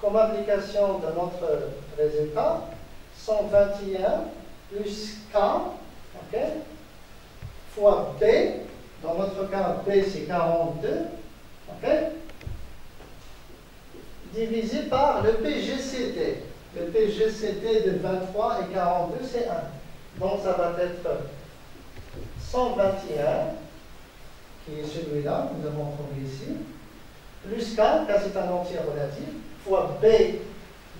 comme application de notre résultat, 121 plus K, ok, fois B, dans notre cas B c'est 42, ok, divisé par le PGCD. Le PGCD de 23 et 42 c'est 1. Donc ça va être 121, qui est celui-là, nous avons trouvé ici, plus K, car c'est un entier relatif, fois B,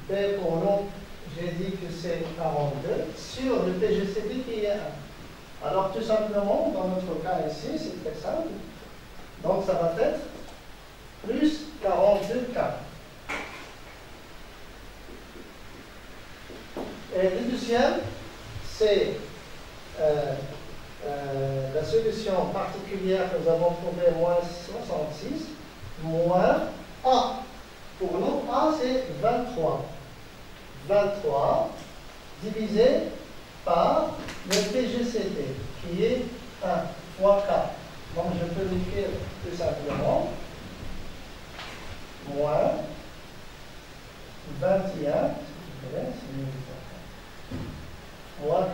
B pour nous, j'ai dit que c'est 42, sur le PGCD qui est 1. Alors tout simplement, dans notre cas ici, c'est très simple, donc ça va être plus 42K. Et le deuxième, c'est la solution particulière que nous avons trouvée, moins 66, moins A. Pour nous, A, c'est 23. 23 divisé par le PGCD, qui est 1 fois K. Donc, je peux l'écrire tout simplement, moins 21, moins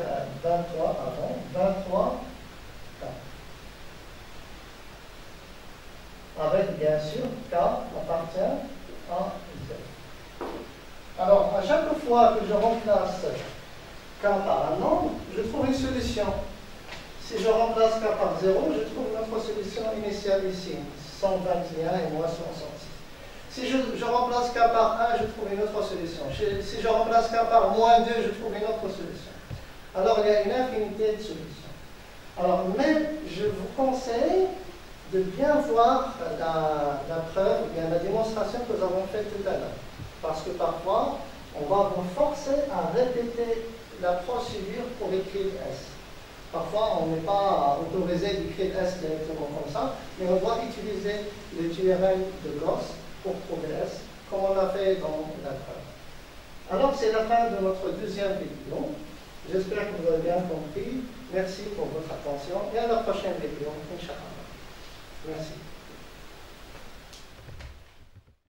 23, pardon, 23 K. Avec, bien sûr, K appartient à Z. Alors, à chaque fois que je remplace K par un nombre, je trouve une solution. Si je remplace K par 0, je trouve notre solution initiale ici, 121 et moins 66. Si je remplace K par 1, je trouve une autre solution. Si je remplace K par moins 2, je trouve une autre solution. Alors, il y a une infinité de solutions. Alors, mais je vous conseille de bien voir la preuve, ou bien la démonstration que nous avons faite tout à l'heure. Parce que parfois, on va vous forcer à répéter la procédure pour écrire S. Parfois, on n'est pas autorisé d'écrire S directement comme ça, mais on doit utiliser le théorème de Gauss pour trouver S, comme on l'a fait dans la preuve. Alors, c'est la fin de notre deuxième vidéo. J'espère que vous avez bien compris. Merci pour votre attention et à la prochaine vidéo, Inch'Allah. Merci.